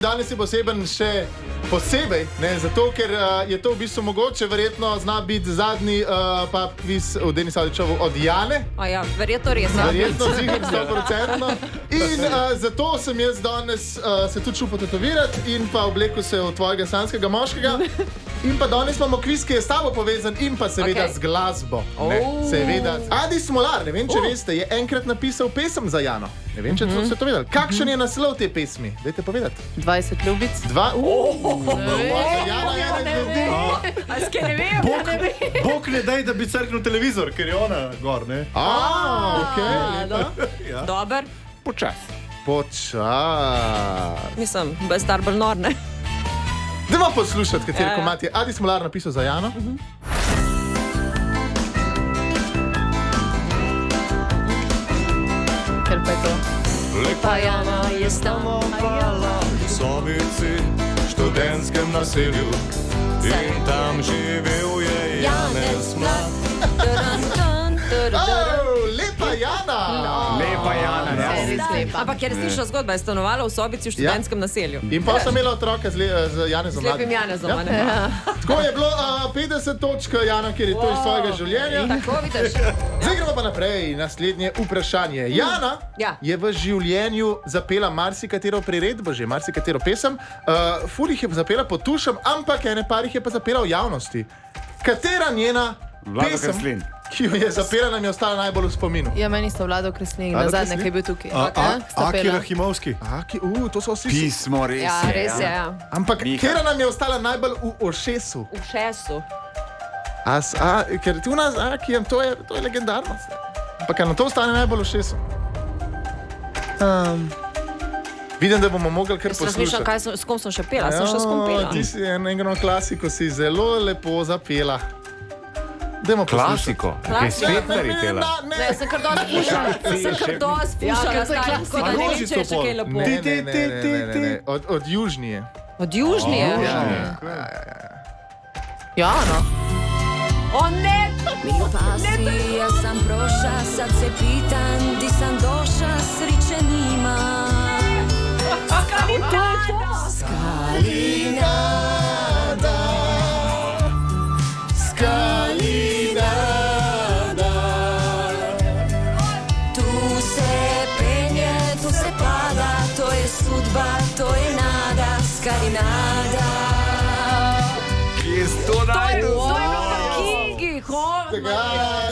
Danes je posebej, ne, zato ker je to v bistvu mogoče, verjetno zna biti zadnji pub quiz v Denis Avdićevu od Jane. Ja, verjetno res. Verjetno, ziher 100%. In zato sem jaz danes se tudi šel potetovirati in pa oblekel se v tvojega sanskega moškega. In pa danes imamo kviz, ki je s tabo povezan in pa seveda z glasbo. Seveda. Adi Smolar, ne vem, če veste, je enkrat napisal pesem za Jano. Ne vem, če ste to vedeli. Kakšen je naslov te pesmi? Dajte povedati. 20 ljubic. Jana je ne. Ne vem. Bog ne daj, da bi crknil televizor, ker je ona gor, ne? Dober. Počas. Mislim, bez star bolj nor, ne? Dajmo poslušati, kateri komad je Adi Smolar napisal za Jano. Ker pa je to. Lepa Jana je stanovala v sobici v študentskem naselju in tam živel je Janez mlad. Lepa Jana! Lepa Jana, ja. Res lepa. Ampak je resnična zgodba, je stanovala v sobici v študentskem naselju. In pa sem imela otroka z Janezom Z lepim Janezom, ne? Tako je bilo 50 točk, Jana, ker je to iz svojega življenja. Tako vidiš. Zdaj gremo pa naprej. Naslednje vprašanje. Jana je v življenju zapela marsikatero priredbo, že marsikatero pesem. Ful jih je zapela pod tušem, ampak ene par jih je pa zapela v javnosti. Katera njena pesem, ki jo je zapela, nam je ostala najbolj v spominu? Ja, meni sta Vlado Kreslin, na zadnje, ki je bil tukaj. Aki Rahimovski. To so vsi. Pismo, res je. Ja, res je, ja. Ampak katera nam je ostala najbolj v ošesu? V šesu. Ker tu nas, to je legendarno. Ampak na to ostane najbolj v ošesu. Vidim, da bomo mogli kar poslušati. Razmišljam, s kom sem še pela, sem še s kom pela. Ti si eno klasiko si zelo lepo zapela. Dajmo Klasiko? Kaj svet naritela? Ne, sem kar dosti pušala. Sem kar dosti pušala, starim, tako da ne vem, če je še kaj lepo. Ne. Od Južnije. Od Južnije? Ja, no. O ne! Mio passi, ja sam prošla, sad se pitan, di sam došla, sriće nima. Skalinada. Tu se penje, tu se pada, to je sudba, to je nada, Skalinada. Kje si to najdel?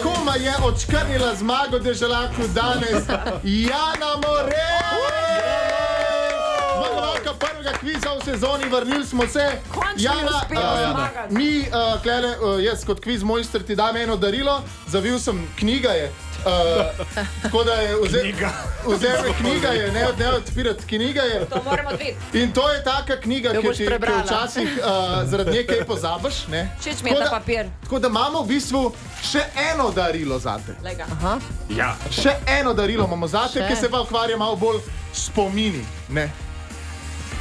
Kuma je odškrnila zmago deželaku danes Jana More! Zmagovalka prvega kviza v sezoni, vrnili smo se. Jana, mi, klele, jaz kot kviz mojster ti dam eno darilo, zavil sem, knjiga je. Tako da je vzeme knjiga je, ne odpirati, knjiga je. To moramo odviti. In to je taka knjiga, ki ti včasih zaradi nekaj pozabiš, ne? Všeč mi je ta papir. Tako da imamo v bistvu še eno darilo zate. Ja. Še eno darilo imamo zate, ki se pa ukvarja malo bolj spomini, ne?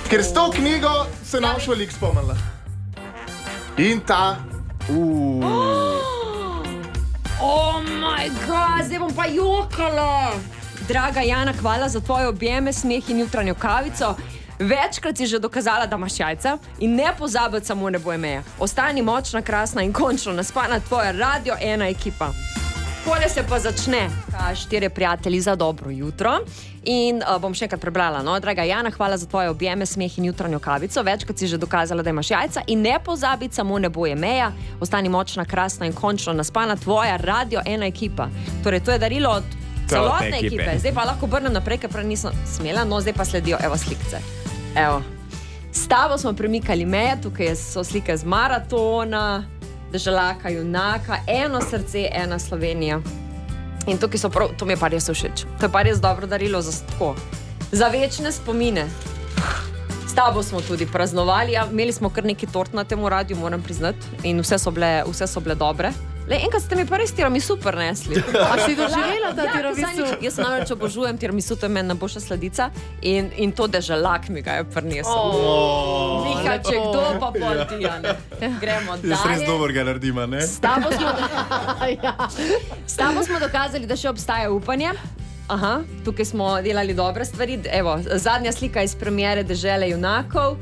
Ker s to knjigo se naš velik spomnila. In ta... Oh my god, zdaj bom pa jokala. Draga Jana, hvala za tvoje objeme, smeh in jutranjo kavico. Večkrat si že dokazala, da imaš jajca in ne pozabiti samo ne boje meja. Ostani močna, krasna in končno naspana tvoja Radio 1 ekipa. Pole se pa začne. 4 prijatelji za dobro jutro. In bom še enkrat prebrala, no? Draga Jana, hvala za tvoje objeme, smeh in jutranjo kavico. Večkrat si že dokazala, da imaš jajca in ne pozabiti samo ne boje meja. Ostani močna, krasna in končno naspana tvoja Radio 1 ekipa. Torej, to je darilo od celotne ekipe. Zdaj pa lahko obrnem naprej, ker prej nisem smela, no zdaj pa sledijo, evo slikce. Evo. S tabo smo premikali meje, tukaj so slike z maratona, deželaka, junaka, eno srce, ena Slovenija. In tukaj so prav, to mi je pa res všeč. To je pa res dobro darilo za večne spomine. S tabo smo tudi praznovali, imeli smo kar neki tort na temu radiju, moram priznati, in vse so bile dobre. Enkrat ste mi pa res tiramisu prinesli. A si doživela ta tiramisu? Jaz namreč obožujem tiramisu, to je meni najboljša sladica in to deželak mi ga je prinesel. Miha, če kdo pa pol ti, Jane. Gremo dalje. Jaz res dober ga naredim, ne? S tabo smo dokazali, da še obstaja upanje. Aha, tukaj smo delali dobre stvari. Evo, zadnja slika iz premiere Dežele junakov,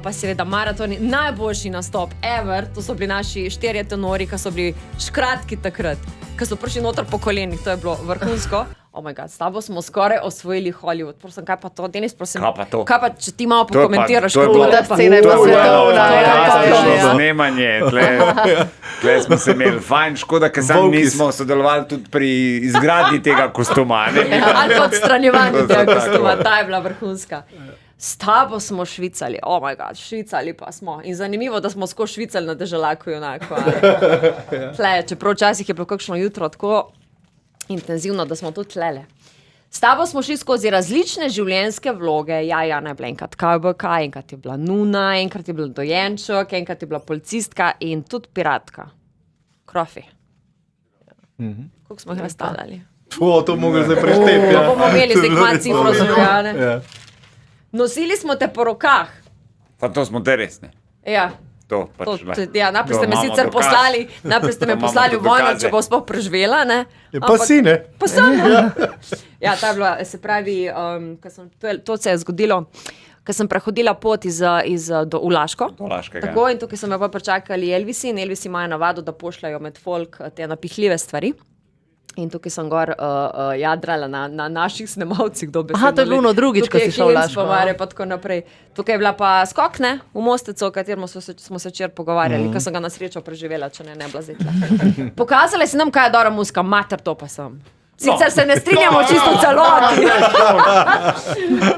pa seveda maratoni, najboljši nastop ever. To so bili naši 4 tenori, ki so bili škratki takrat, ki so prišli noter po kolenih, to je bilo vrhunsko. Oh my god, s tabo smo skoraj osvojili Hollywood. Prosim, kaj pa to, Denis, prosim. Kaj pa to? Kaj pa, če ti malo pokomentiraš, to je kako Ta scena je bila svetovna. Snemanje, tle smo se imeli fajn, škoda, ker sami nismo sodelovali tudi pri izgradnji tega kostuma. Ali pa odstranjevanju tega Tako. kostuma, ta je bila vrhunska. S tabo smo švicali, oh my god, švicali pa smo. In zanimivo, da smo skozi švicali na Deželaku junako. Tle, čeprav včasih je bilo kakšno jutro tako intenzivno, da smo tudi tlele. S tabo smo šli skozi različne življenjske vloge. Ja, Jana je bila enkrat kavbojka, enkrat je bila nuna, enkrat je bila dojenček, enkrat je bila policistka in tudi piratka. Krofi. Koliko smo jih razstavljali? To mogo zdaj prešteti. Pa bomo imeli zdaj kmat cifro zvrjane. Nosili smo te po rokah. Pa to smo te resne. Ja. To pač. Najprej ste me sicer poslali, v vojno, če bo sploh preživela, ne? Pa si, ne? Pa sem, ne? Ja, ta je bila, se pravi, to se je zgodilo, ko sem prehodila pot do Ulaško. Do Laškega. Tako, in tukaj so me pa pričakali Elvisi, in Elvisi imajo navado, da pošljajo med folk te napihljive stvari. In tukaj sem gor jadrala na naših snemalcih. Aha, to je bilo drugič, ko si šel v Laško. Pa tako naprej. Tukaj je bila pa skok, ne, v Mostecu, o katerem smo se včeraj pogovarjali, ker sem ga na srečo preživela, če ne bila zdaj tle. Pokazala si nam, kaj je dobra muzika, mater, to pa sem. Sicer se ne strinjamo čisto v celoti.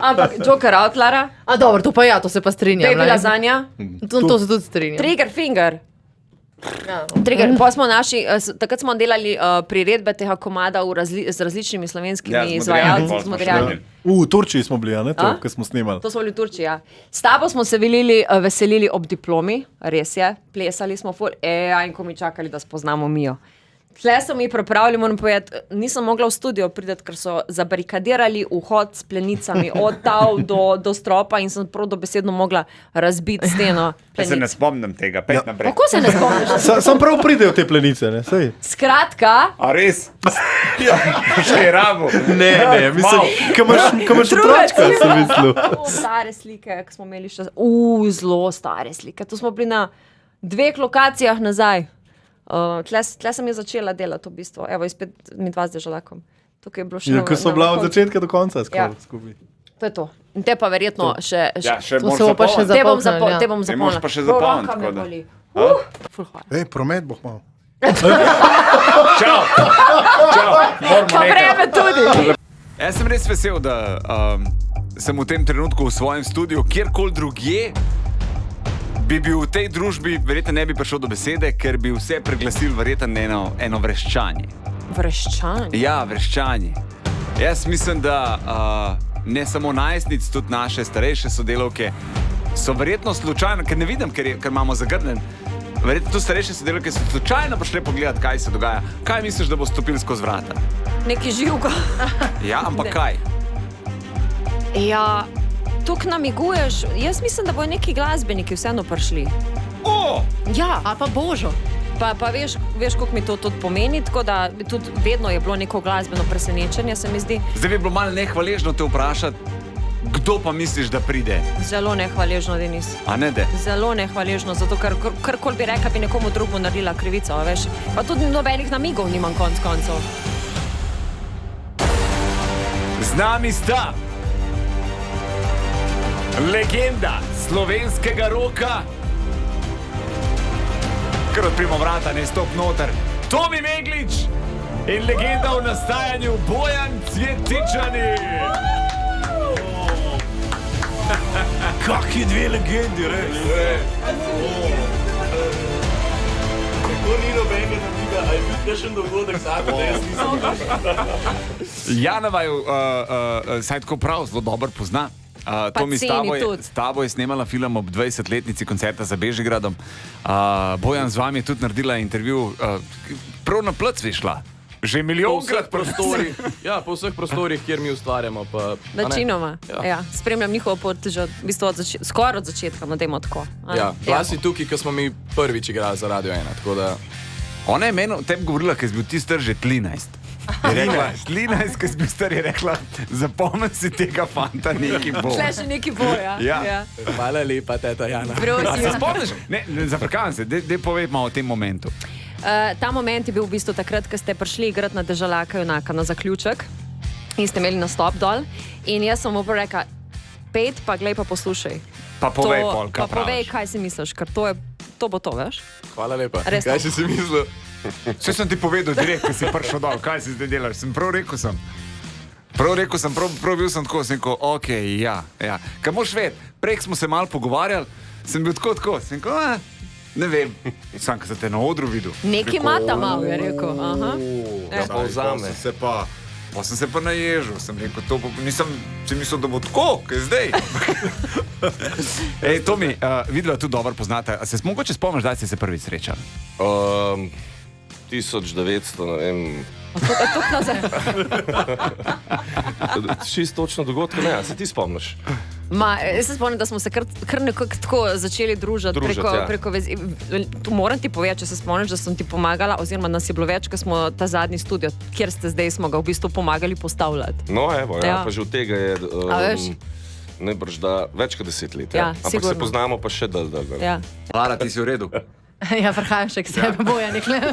Ampak Joker Outlara. A dobro, to pa ja, to se pa strinjam. Baby Lasagna. To se tudi strinjam. Trigger Finger. Ja. Trigger, pa smo takrat smo delali priredbe tega komada z različnimi slovenskimi izvajalci. z Modrijani. V Turčiji smo bili, ne, to, ko smo snemali. To smo bili v Turčiji, ja. S tabo smo se veselili ob diplomi, res je, plesali smo in ko mi čakali, da spoznamo Mijo. Tle so mi pripravili, moram povedati, nisem mogla v studio priti, ker so zabarikadirali vhod s plenicami od tal do stropa in sem prav dobesedno mogla razbiti steno plenic. Se ne spomnim tega, pet naprej. Kako se ne spomniš? Sam prav pridejo te plenice, ne, sej. Skratka, A res? Še je rabo. Ne, mislim, ko imaš otročka, sem mislil. Stare slike, ki smo imeli še, zelo stare slike. To smo bili na 2 lokacijah nazaj. Tle sem je začela delati v bistvu. Evo, izpet mi 2 z Deželakom. Tukaj je bilo še Ko so bila od začetka do konca skupaj. To je to. In te pa verjetno še... Ja, še To moraš se bo pa še zapomniti. Te bom Te zapomnila. moraš pa še zapomniti, Roka me tako da. boli. Ful hvala. Ej, promet boh malo. Čau! Moramo Pa nekaj. vreme tudi. Jaz sem res vesel, da sem v tem trenutku v svojem studiu, kjerkoli drugje bi bil v tej družbi, verjetno ne bi prišel do besede, ker bi vse preglasil verjetno eno vreščanje. Vreščanje? Ja, vreščanje. Jaz mislim, da ne samo najstnic, tudi naše starejše sodelavke so verjetno slučajno, ker ne vidim, ker imamo zagrnen, verjetno tudi starejše sodelavke so slučajno prišle pogledati, kaj se dogaja. Kaj misliš, da bo stopili skozi vrata? Neki živko. Ja, ampak Ne. kaj? Ja, tukaj namiguješ. Jaz mislim, da bojo neki glasbeniki vseeno prišli. O! Ja, A pa Božo. pa veš, koliko mi to tudi pomeni, tako da tudi vedno je bilo neko glasbeno presenečenje, se mi zdi. Zdaj bi bilo malo nehvaležno te vprašati, kdo pa misliš, da pride? Zelo nehvaležno, Denis. A ne de? Zelo nehvaležno, zato ker karkoli bi rekla, bi nekomu drugemu naredila krivico, a veš. Pa tudi nobenih namigov nimam konc koncev. Z nami sta legenda slovenskega roka. Ker odprimo vrata, ne stop noter. Tomi Meglič in legenda v nastajanju Bojan Cvjetičani. Kaki 2 legendi, res. Tako ni nobenega namiga, a je bil kakšen dogodek zakon, da jaz nisem. Janova je, saj tako prav, zelo dobro pozna. Tomi, s tabo je snemala film ob 20-letnici koncerta za Bežigradom. Bojan, z vami je tudi naredila intervju. Prav na plac vi šla. Že milijonkrat prostorih. Ja, po vseh prostorih, kjer mi ustvarjamo. Večinoma. Ja. Spremljam njihovo pot že v bistvu skoraj od začetka, no dajmo tako. Ja, glasi tukaj, ko smo mi prvič igrali za Radio 1, tako da... Ona je meni o tem govorila, ker je bil ti star že 13. Je rekla, 13, ki bi stari rekla, zapomni si tega fanta, neki bo. Šle še neki boja. Ja. Hvala lepa, teta Jana. A Prosim. se spomniš? Ne, zafrkavam se, dej povej malo o tem momentu. Ta moment je bil v bistvu takrat, ko ste prišli igrati na Deželaka junaka na zaključek in ste imeli nastop dol. In jaz sem mu rekla, pet, pa glej, pa poslušaj. Pa povej, pol, kaj pa povej, praviš. kaj si misliš, ker to bo to, veš? Hvala lepa. Res Kaj to. si mislil? Vse sem ti povedal direkt, ko si prišel dol, kaj si zdaj delaš. Prav rekel sem, prav bil sem tako, sem rekel, ok, ja. Kaj moš ved, prej smo se malo pogovarjali, sem bil tako, sem rekel, ne vem, sam, ko sem te na odru videl. Neki mata malo, je rekel. Aha. Ja, pa vzame. Pa sem se pa naježil, sem rekel, nisem si mislil, da bo tako, kaj zdaj. Ej, Tomi, videla tudi dobro poznate, a se mogoče spomniš, da ste se prvič srečali? 1900, ne vem, To nazaj. čisto točno dogodka, ne, a se ti spomniš? Jaz se spomnim, da smo se kar nekako tako začeli družiti Ja. preko vezi. Tu moram ti povedati, če se spomniš, da sem ti pomagala, oziroma nas je bilo več, ko smo ta zadnji studio, kjer ste zdaj, smo ga v bistvu pomagali postavljati. No, evo, Ja. pa že od tega je A veš? najbrž da več kot 10 let. Ja, Ampak sigurno. se poznamo pa še dal. Ja. Lara, ti si v redu? Ja, vrhajam še k sebi, boja nekaj.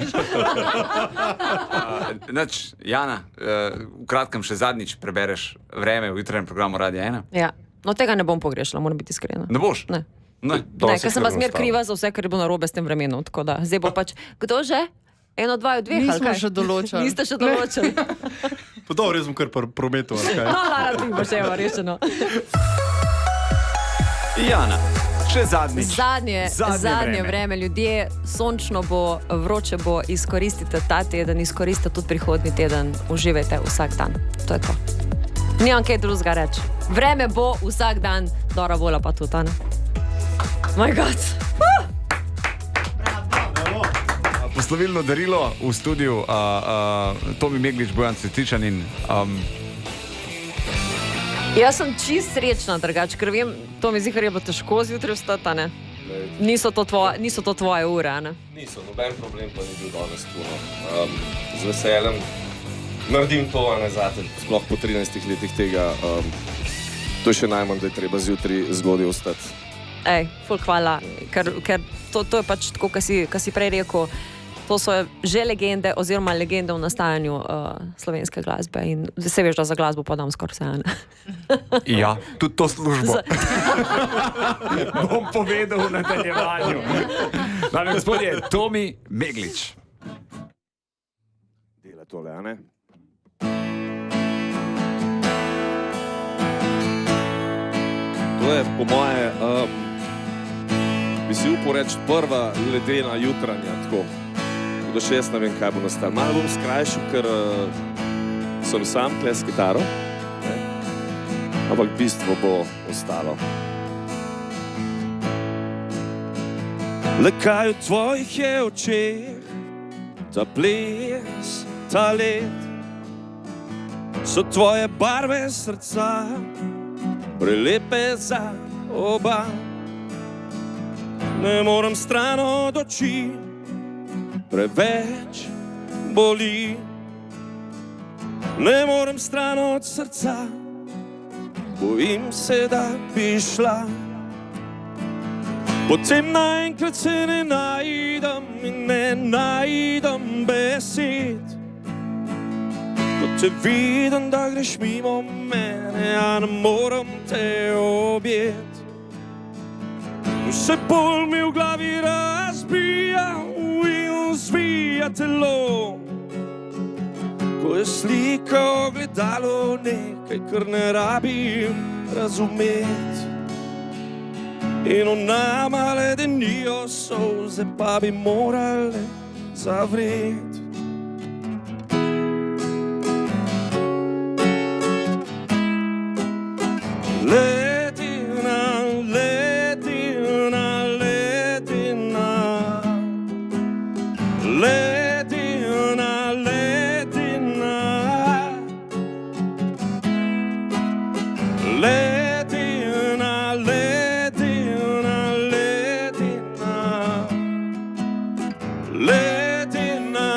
Nač, Jana, v kratkem še zadnjič prebereš Vreme v jutranjem programu Radia 1. Ja. No, tega ne bom pogrešala, moram biti iskrena. Ne boš? Ne. Ne. Ne, ker sem pa zmer kriva za vse, kar je bilo narobe s tem vremenom. Tako da zdaj bo pač, kdo že? Eno, dva, dveh, ali Nismo kaj? še določili. Niste še določili. Pa dobro, jaz sem kar prometu. No, Lara, ti bo še evo rešeno. Jana, še zadnjič. Zadnje vreme. Ljudje, sončno bo, vroče bo, izkoristite ta teden, izkoristite tudi prihodnji teden, uživajte vsak dan. To je to. Nimam kaj drugega reči. Vreme bo vsak dan, dobra volja pa tudi, ne? Moj God. Poslovilno darilo v studiu Tomi Meglič, Bojan Cvetičan in Jaz sem čist srečna, drugače, ker vem, to mi zdi, ker je bilo težko zjutraj vstati, ne? Niso to tvoje ure, ne? Niso, noben problem pa ni bil danes tu. No. Z veseljem naredim to, a ne zate, sploh po 13 letih tega. To je še najmanj, da je treba zjutraj zgodaj ostati. Ej, ful hvala, ker to je pač tako, kar si prej rekel, to so že legende oziroma legende v nastajanju slovenske glasbe in se veš, da za glasbo pa dam skoraj vse, ne? ja, tudi to službo. Bom povedal v nadaljevanju. Dame gospodje, Tomi Meglič. Dela tole, a ne? To je po moje, bi si upal reči, prva ledena jutranja, tako. Da še jaz ne vem, kaj bo nastalo. Malo bom skrajšal, ker sem sam tle s kitaro, ne? Ampak bistvo bo ostalo. Le kaj v tvojih je očeh, ta ples, ta let, so tvoje barve srca, prelepe za oba. Ne morem stran od oči, preveč boli. Ne morem stran od srca, bojim se, da bi šla. Potem naenkrat se ne najdem in ne najdem besed. Ko te vidim, da greš mimo mene, a ne morem te objet. Vse bolj mi v glavi razbija in zvija telo. Ko je slika ogledalo nekaj, kar ne rabim razumeti. In v nama ledenijo solze, pa bi morale zavreti. Ledina, ledina, ledina, ledina, ledina, ledina, ledina, ledina, ledina,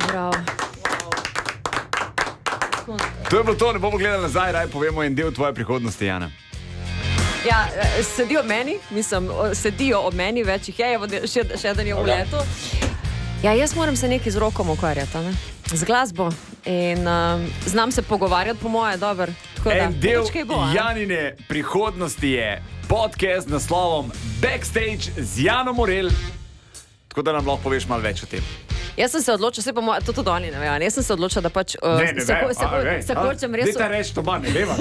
Bravo. To je bilo to, ne bomo gledali nazaj, raj povemo en del tvoje prihodnosti, Jana. Ja, sedijo ob meni, več jih je, evo, še eden je v letu. Ja, jaz moram se nekaj z rokom ukvarjati, ne? Z glasbo in znam se pogovarjati, po moje, dobro. En del Janine prihodnosti je podcast z naslovom Backstage z Jano Morel. Tako da nam lahko poveš malo več o tem. Jaz sem se odločil, to tudi oni ne vejo, jaz sem se odločil, da pač se hočem res... Dajte reči to manj, ne veva.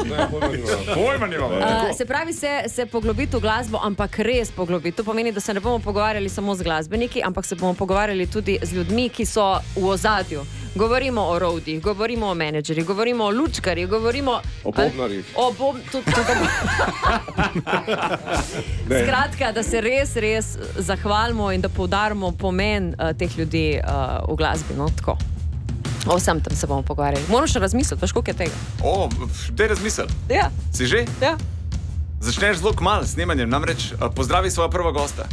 Pojma nimamo. Se pravi, se poglobiti v glasbo, ampak res poglobiti. To pomeni, da se ne bomo pogovarjali samo z glasbeniki, ampak se bomo pogovarjali tudi z ljudmi, ki so v ozadju. Govorimo o roadih, govorimo o menedžerjih, govorimo o lučkarjih, govorimo o bobnarjih. Skratka, da se res zahvalimo in da poudarimo pomen teh ljudi v glasbi. No, tako. O vsem tam se bomo pogovarjali. Moram še razmisliti, veš, koliko je tega. Daj razmisel. Ja. Si že? Ja. Začneš zelo kmalu s snemanjem, namreč pozdravi svoja prva gosta.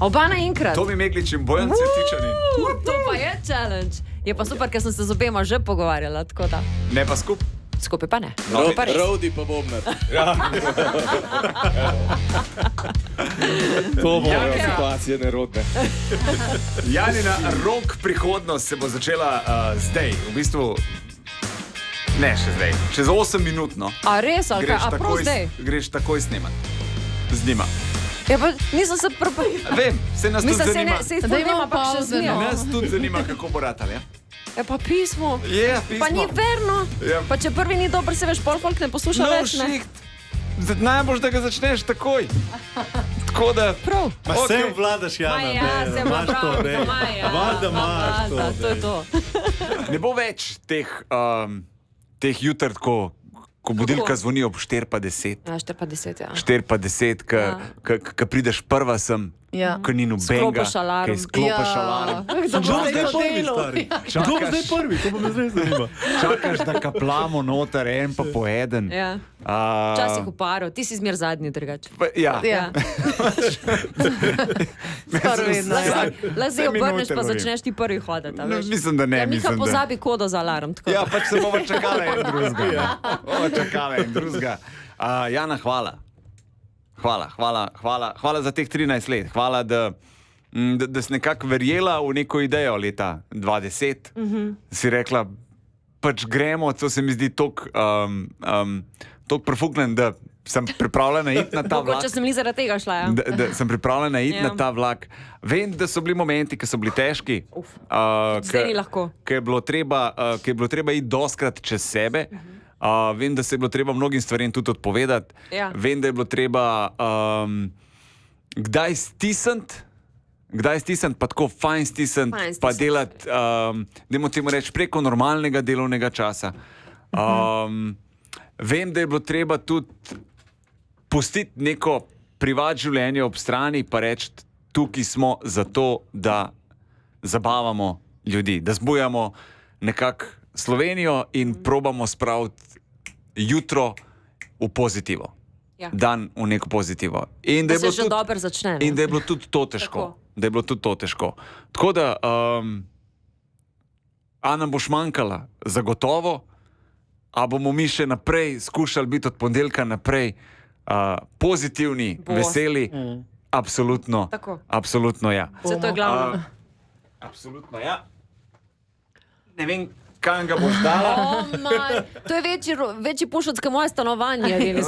Oba naenkrat. Tomi Meglič in Bojan Cvetičanin. To pa je challenge. Je pa super, ker sem se z obema že pogovarjala, tako da. Ne pa skupaj? Skupaj pa ne. Rodi pa bobnar. Ja. To bo situacija nerodne. Janina rock prihodnost se bo začela zdaj, v bistvu ne še zdaj, čez 8 minut, no. A res, ali kaj? A prav zdaj? Greš takoj snemat z njima. Ja, pa nisem se Vem, se nas tudi zanima. Da imamo pa še zmijo. Nas tudi zanima, kako bo ratal, ja? Ja, pa pismo. Ja, pismo. Pa ni verno. Ja. Pa če prvi ni dober, se veš, pol folk ne posluša več, ne? Najbolj, da ga začneš takoj. Tako da... Prav. Ma okay. Sem vladaš, Jana. Sem prav. Valjda imaš to. To je to. Ne bo več teh jutr, ko budilka zvoni ob 4:10. Ja, 4:10, ja. 4:10, ko prideš prva sem, ko ni nobenega, ki sklopiš alarm. Kdo zdaj prvi, stari? Kdo zdaj prvi? To pa me zdaj zanima. Čakaš, da kaplamo noter, en pa po eden. Ja. Včasih v paru, ti si zmer zadnji drugače. Ja. Skoraj vedno. Zdaj obrneš, pa začneš ti prvi hoditi. Mislim, da ne. Ja, Miha pozabi kodo za alarm. Ja, pač se bomo čakala en drugega. Jana, hvala. Hvala za teh 13 let. Hvala, da si nekako verjela v neko idejo leta 2010. Si rekla, pač gremo, to se mi zdi toliko prefuknen, da sem pripravljena iti na ta vlak. Mogoče sem li zaradi tega šla, ja. Da sem pripravljena iti na ta vlak. Vem, da so bili momenti, ki so bili težki. Zdaj ni lahko. Ki je bilo treba iti doskrat čez sebe. Vem, da se je bilo treba mnogim stvarem tudi odpovedati. Ja. Vem, da je bilo treba kdaj stisniti, pa tako fajn stisniti, pa delati, dajmo temu reči, preko normalnega delovnega časa. Vem, da je bilo treba tudi pustiti neko privat življenje ob strani, pa reči, tukaj smo zato, da zabavamo ljudi, da zbujamo nekako Slovenijo in probamo spraviti jutro v pozitivo. Ja. Dan v neko pozitivo. Da se že dobro začne. In da je bilo tudi to težko. Tako da, a nam boš manjkala? Zagotovo. A bomo mi še naprej skušali biti od ponedeljka naprej pozitivni, veseli? Absolutno. Tako. Absolutno, ja. Vse to je glavno. Absolutno, ja. Ne vem, kam ga boš dala. To je večji pušac, kot moje stanovanje.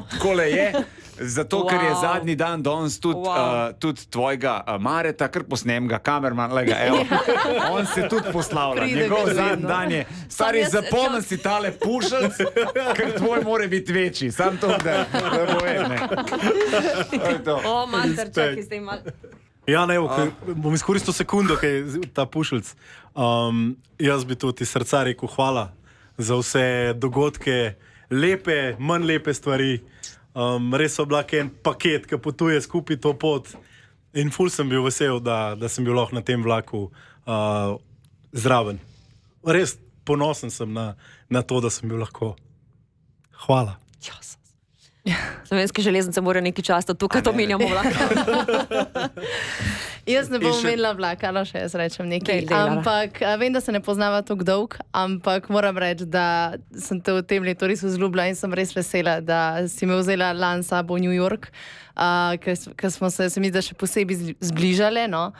Takole je. Zato, ker je zadnji dan danes tudi tvojega Mareta, kar posnem ga, kamerman, evo. On se tudi poslavlja. Njegov zadnji dan je. Stari, zapomni si tale pušac, ker tvoj more biti večji. Sam to, da bo vedne. O, mater, čakaj, ste imali. Ja, ne, bom izkoristil sekundo, kaj je ta pušelc. Jaz bi tudi iz srca rekel hvala za vse dogodke, lepe, manj lepe stvari. Res so bila en paket, ki potuje skupaj to pot. In ful sem bil vesel, da sem bil lahko na tem vlaku zraven. Res ponosen sem na to, da sem bil lahko. Hvala. Slovenske železnice morajo nekaj časa tukaj to menjamo vlak. Jaz ne bom In še- imela vlaka, no še jaz rečem nekaj. Dej, Lara. Ampak vem, da se ne poznava tako dolg, ampak moram reči, da sem te v tem letu res vzljubila in sem res vesela, da si me vzela lan sabo v New York, ker smo se mi da še posebej zbližale, no.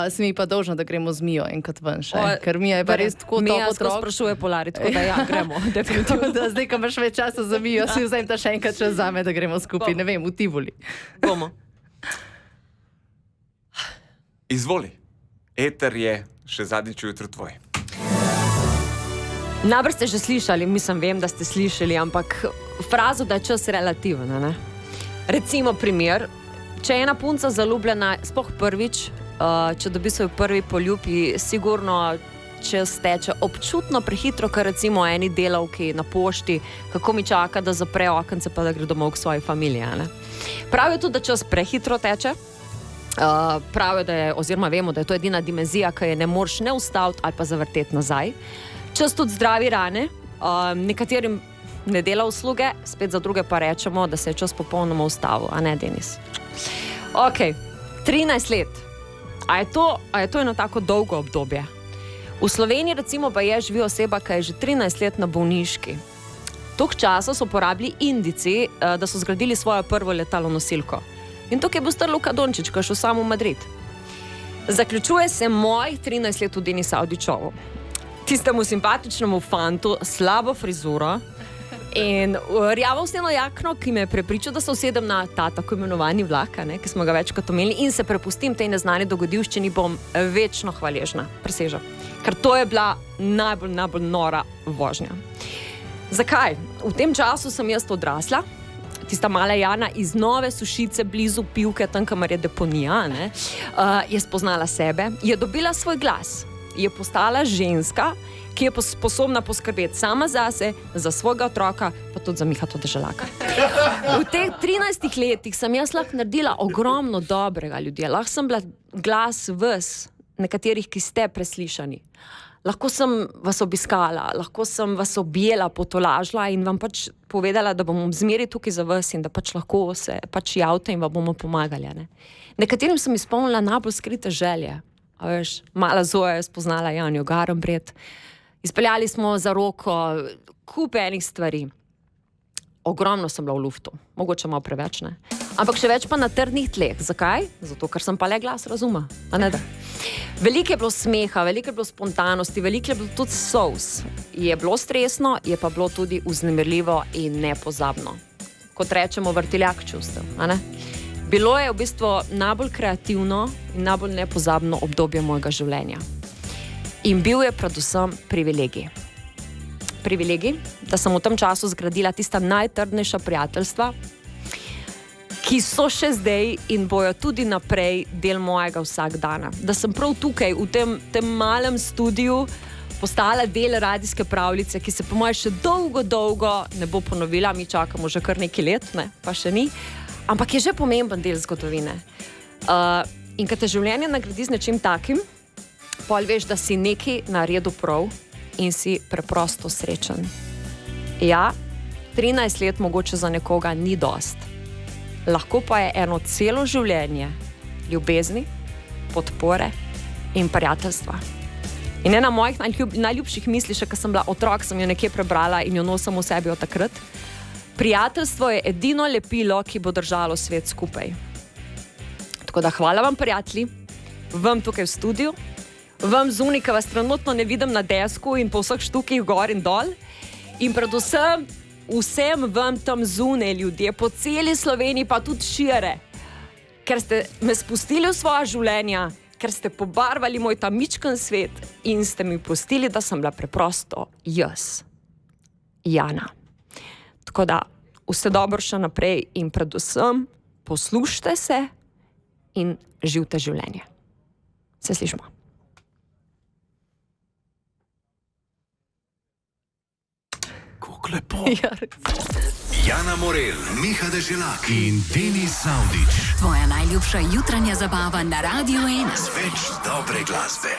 Se mi pa dolžno, da gremo z Mijo enkrat ven še, ker Mija je pa res tako top Mija otrok. sprašuje Polari, tako da ja, gremo. Tako da zdaj, ko imaš več časa za Mijo, si vzem ta še enkrat čas zame, da gremo skupaj, ne vem, v Tivoli. Bomo. Izvoli. Eter je še zadnjič ujutro tvoj. Najbrž ste že slišali, mislim, vem, da ste slišali, ampak frazo, da je čas relativen, ne? Recimo primer, če je ena punca zaljubljena sploh prvič, če dobi svoj prvi poljub, ji sigurno čas teče občutno prehitro, kar recimo eni delavki na pošti, kako mi čaka, da zapre okence, pa da gre domov k svoji familiji, ne? Pravijo tudi, da čas prehitro teče. Pravijo, da je, oziroma vemo, da je to edina dimenzija, ki je ne moreš ne ustaviti ali pa zavrteti nazaj. Čas tudi zdravi rane, nekaterim ne dela usluge, spet za druge pa rečemo, da se je čas popolnoma ustavil, a ne, Denis? Ok, 13 let. A je to eno tako dolgo obdobje? V Sloveniji recimo pa živi oseba, ki je že 13 let na bolniški. Toliko časa so porabili Indijci, da so zgradili svojo prvo letalo nosilko. In tukaj je bil star Luka Dončić, ki je šel sam v Madrid. Zaključuje se mojih 13 let v Denis Avdićovu. Tistemu simpatičnemu fantu, slabo frizuro in rjavo usnjeno jakno, ki me je prepričal, da se usedem na ta tako imenovani vlak, ki smo ga večkrat omenili, in se prepustim tej neznani dogodivščini, bom večno hvaležna, presežem. Ker to je bila najbolj nora vožnja. Zakaj? V tem času sem jaz odrasla, tista mala Jana iz Nove Sušice, blizu Pivke, tam, kamor je deponija, je spoznala sebe, je dobila svoj glas, je postala ženska, ki je sposobna poskrbeti sama zase, za svojega otroka, pa tudi za Mihato Deželaka. V teh 13 letih sem jaz lahko naredila ogromno dobrega ljudje. Lahko sem bila glas vas, nekaterih, ki ste preslišani. Lahko sem vas obiskala, lahko sem vas objela, potolažila in vam pač povedala, da bom zmeraj tukaj za vas in da pač lahko se pač javite in vam bomo pomagali. Ne? Nekaterim sem izpolnila najbolj skrite želje. A veš, mala Zoja je spoznala Janjo Garambret. Izpeljali smo za roko kup enih stvari. Ogromno sem bila v luftu, mogoče malo preveč, ne? Ampak še več pa na trdnih tleh. Zakaj? Zato, ker sem pa le glas razuma. A ne da? Veliko je bilo smeha, veliko je bilo spontanosti, veliko je bilo tudi solz. Je bilo stresno, je pa bilo tudi vznemirljivo in nepozabno. Kot rečemo, vrtiljak čustev, a ne? Bilo je v bistvu najbolj kreativno in najbolj nepozabno obdobje mojega življenja. In bil je predvsem privilegij. Privilegij, da sem v tem času zgradila tista najtrdnejša prijateljstva, ki so še zdaj in bojo tudi naprej del mojega vsakdana. Da sem prav tukaj, v tem malem studiu, postala del radijske pravljice, ki se po moje še dolgo ne bo ponovila. Mi čakamo že kar nekaj let, ne? Pa še ni. Ampak je že pomemben del zgodovine. In kad te življenje nagradi z nečim takim, pol veš, da si nekaj naredil prav in si preprosto srečen. Ja, 13 let mogoče za nekoga ni dost. Lahko pa je eno celo življenje ljubezni, podpore in prijateljstva. In ena mojih najljubših misli, še ko sem bila otrok, sem jo nekje prebrala in jo nosim v sebi od takrat. Prijateljstvo je edino lepilo, ki bo držalo svet skupaj. Tako da hvala vam, prijatelji, vam tukaj v studiu, vam zunaj, ki vas trenutno ne vidim na desku in po vseh štukih gor in dol, in predvsem vsem vam tam zunaj, ljudje po celi Sloveniji, pa tudi šire, ker ste me spustili v svoja življenja, ker ste pobarvali moj ta mičken svet in ste mi pustili, da sem bila preprosto jaz, Jana. Tako da vse dobro še naprej in predvsem poslušajte se in živite življenje. Se slišimo. Kako lepo. Jana Morel, Miha Deželak in Denis Avdić. Tvoja najljubša jutranja zabava na Radiu 1. Več dobre glasbe.